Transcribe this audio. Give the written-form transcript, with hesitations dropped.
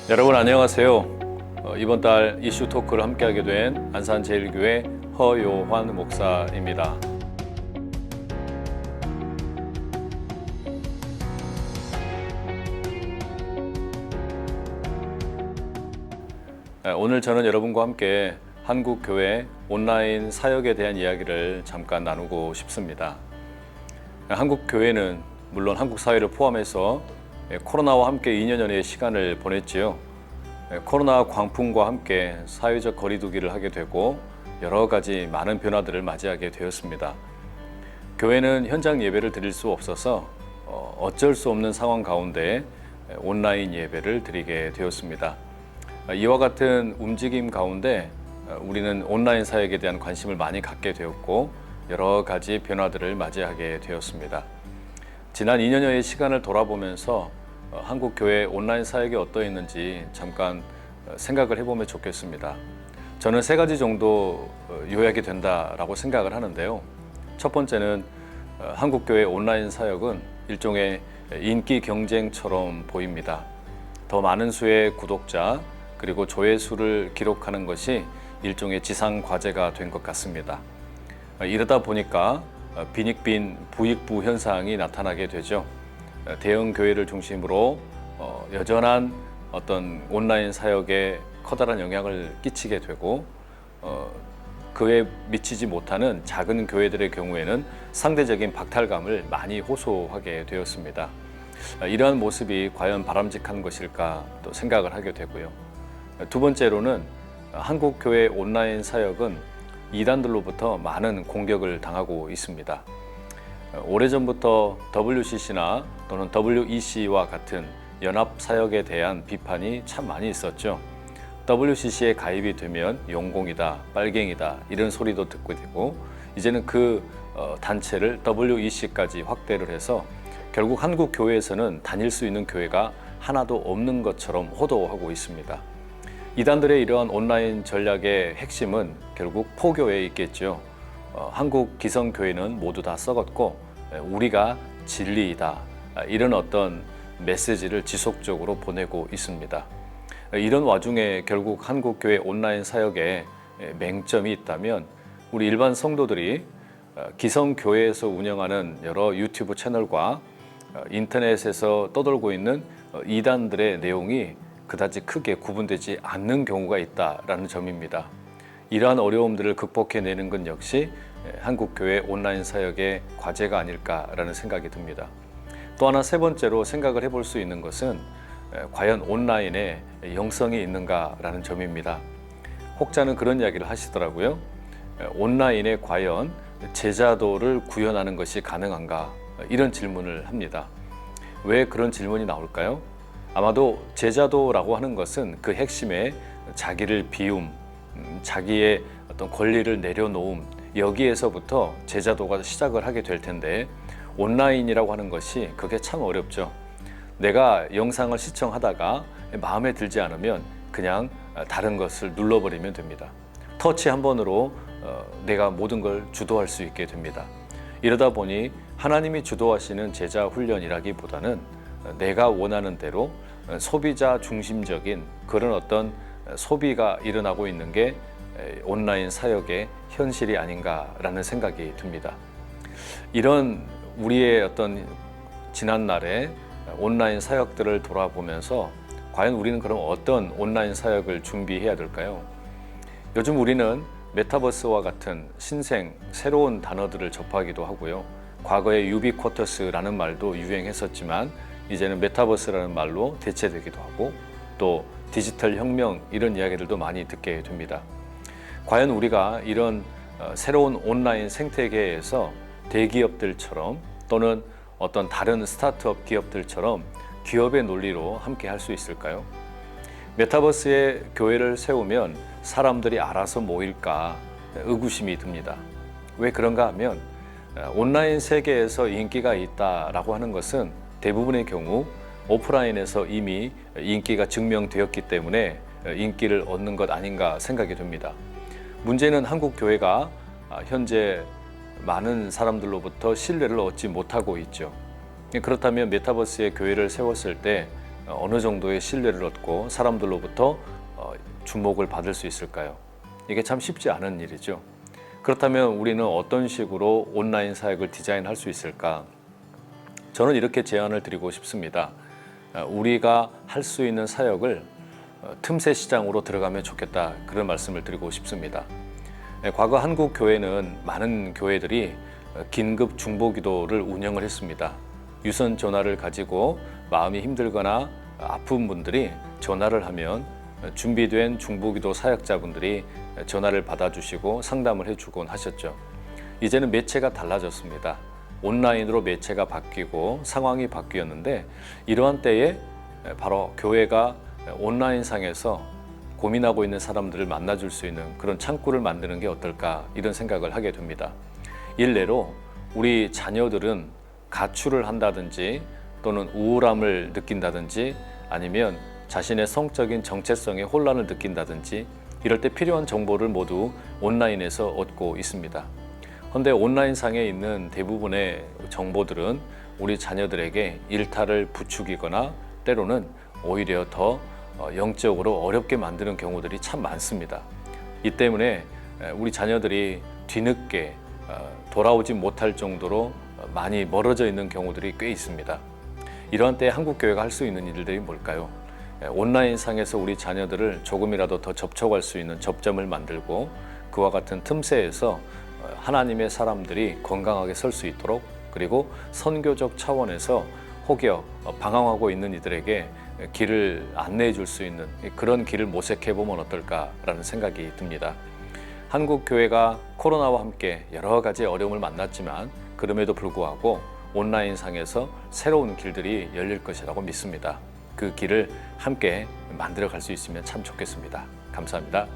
여러분 안녕하세요. 이번 달 이슈 토크를 함께하게 된 안산제일교회 허요환 목사입니다. 오늘 저는 여러분과 함께 한국교회 온라인 사역에 대한 이야기를 잠깐 나누고 싶습니다. 한국교회는 물론 한국 사회를 포함해서 코로나와 함께 2년여의 시간을 보냈지요. 코로나 광풍과 함께 사회적 거리두기를 하게 되고 여러 가지 많은 변화들을 맞이하게 되었습니다. 교회는 현장 예배를 드릴 수 없어서 어쩔 수 없는 상황 가운데 온라인 예배를 드리게 되었습니다. 이와 같은 움직임 가운데 우리는 온라인 사역에 대한 관심을 많이 갖게 되었고 여러 가지 변화들을 맞이하게 되었습니다. 지난 2년여의 시간을 돌아보면서 한국 교회 온라인 사역이 어떠했는지 잠깐 생각을 해보면 좋겠습니다. 저는 3가지 정도 요약이 된다라고 생각을 하는데요. 첫 번째는 한국 교회 온라인 사역은 일종의 인기 경쟁처럼 보입니다. 더 많은 수의 구독자 그리고 조회수를 기록하는 것이 일종의 지상 과제가 된 것 같습니다. 이러다 보니까 빈익빈 부익부 현상이 나타나게 되죠. 대형 교회를 중심으로 여전한 어떤 온라인 사역에 커다란 영향을 끼치게 되고 그에 미치지 못하는 작은 교회들의 경우에는 상대적인 박탈감을 많이 호소하게 되었습니다. 이러한 모습이 과연 바람직한 것일까 또 생각을 하게 되고요. 두 번째로는 한국 교회 온라인 사역은 이단들로부터 많은 공격을 당하고 있습니다. 오래전부터 WCC나 또는 WEC와 같은 연합 사역에 대한 비판이 참 많이 있었죠. WCC에 가입이 되면 용공이다, 빨갱이다 이런 소리도 듣고 되고 이제는 그 단체를 WEC까지 확대를 해서 결국 한국 교회에서는 다닐 수 있는 교회가 하나도 없는 것처럼 호도하고 있습니다. 이단들의 이러한 온라인 전략의 핵심은 결국 포교에 있겠죠. 한국 기성교회는 모두 다 썩었고 우리가 진리이다 이런 어떤 메시지를 지속적으로 보내고 있습니다. 이런 와중에 결국 한국교회 온라인 사역에 맹점이 있다면 우리 일반 성도들이 기성교회에서 운영하는 여러 유튜브 채널과 인터넷에서 떠돌고 있는 이단들의 내용이 그다지 크게 구분되지 않는 경우가 있다라는 점입니다. 이러한 어려움들을 극복해내는 건 역시 한국교회 온라인 사역의 과제가 아닐까라는 생각이 듭니다. 또 하나 세 번째로 생각을 해볼 수 있는 것은 과연 온라인에 영성이 있는가라는 점입니다. 혹자는 그런 이야기를 하시더라고요. 온라인에 과연 제자도를 구현하는 것이 가능한가 이런 질문을 합니다. 왜 그런 질문이 나올까요? 아마도 제자도라고 하는 것은 그 핵심에 자기를 비움, 자기의 어떤 권리를 내려놓음 여기에서부터 제자도가 시작을 하게 될 텐데 온라인이라고 하는 것이 그게 참 어렵죠. 내가 영상을 시청하다가 마음에 들지 않으면 그냥 다른 것을 눌러버리면 됩니다. 터치 한 번으로 내가 모든 걸 주도할 수 있게 됩니다. 이러다 보니 하나님이 주도하시는 제자 훈련이라기보다는 내가 원하는 대로 소비자 중심적인 그런 어떤 소비가 일어나고 있는 게 온라인 사역의 현실이 아닌가라는 생각이 듭니다. 이런 우리의 어떤 지난날의 온라인 사역들을 돌아보면서 과연 우리는 그럼 어떤 온라인 사역을 준비해야 될까요? 요즘 우리는 메타버스와 같은 신생, 새로운 단어들을 접하기도 하고요. 과거에 유비쿼터스라는 말도 유행했었지만 이제는 메타버스라는 말로 대체되기도 하고 또 디지털 혁명 이런 이야기들도 많이 듣게 됩니다. 과연 우리가 이런 새로운 온라인 생태계에서 대기업들처럼 또는 어떤 다른 스타트업 기업들처럼 기업의 논리로 함께 할 수 있을까요? 메타버스에 교회를 세우면 사람들이 알아서 모일까 의구심이 듭니다. 왜 그런가 하면 온라인 세계에서 인기가 있다라고 하는 것은 대부분의 경우 오프라인에서 이미 인기가 증명되었기 때문에 인기를 얻는 것 아닌가 생각이 듭니다. 문제는 한국 교회가 현재 많은 사람들로부터 신뢰를 얻지 못하고 있죠. 그렇다면 메타버스에 교회를 세웠을 때 어느 정도의 신뢰를 얻고 사람들로부터 주목을 받을 수 있을까요? 이게 참 쉽지 않은 일이죠. 그렇다면 우리는 어떤 식으로 온라인 사역을 디자인할 수 있을까? 저는 이렇게 제안을 드리고 싶습니다. 우리가 할 수 있는 사역을 틈새 시장으로 들어가면 좋겠다, 그런 말씀을 드리고 싶습니다. 과거 한국 교회는 많은 교회들이 긴급 중보기도를 운영을 했습니다. 유선 전화를 가지고 마음이 힘들거나 아픈 분들이 전화를 하면 준비된 중보기도 사역자분들이 전화를 받아주시고 상담을 해주곤 하셨죠. 이제는 매체가 달라졌습니다. 온라인으로 매체가 바뀌고 상황이 바뀌었는데, 이러한 때에 바로 교회가 온라인상에서 고민하고 있는 사람들을 만나줄 수 있는 그런 창구를 만드는 게 어떨까, 이런 생각을 하게 됩니다. 일례로 우리 자녀들은 가출을 한다든지 또는 우울함을 느낀다든지 아니면 자신의 성적인 정체성에 혼란을 느낀다든지 이럴 때 필요한 정보를 모두 온라인에서 얻고 있습니다. 그런데 온라인상에 있는 대부분의 정보들은 우리 자녀들에게 일탈을 부추기거나 때로는 오히려 더 영적으로 어렵게 만드는 경우들이 참 많습니다. 이 때문에 우리 자녀들이 뒤늦게 돌아오지 못할 정도로 많이 멀어져 있는 경우들이 꽤 있습니다. 이러한 때 한국교회가 할 수 있는 일들이 뭘까요? 온라인상에서 우리 자녀들을 조금이라도 더 접촉할 수 있는 접점을 만들고 그와 같은 틈새에서 하나님의 사람들이 건강하게 설 수 있도록, 그리고 선교적 차원에서 혹여 방황하고 있는 이들에게 길을 안내해 줄 수 있는 그런 길을 모색해 보면 어떨까라는 생각이 듭니다. 한국 교회가 코로나와 함께 여러 가지 어려움을 만났지만 그럼에도 불구하고 온라인상에서 새로운 길들이 열릴 것이라고 믿습니다. 그 길을 함께 만들어 갈 수 있으면 참 좋겠습니다. 감사합니다.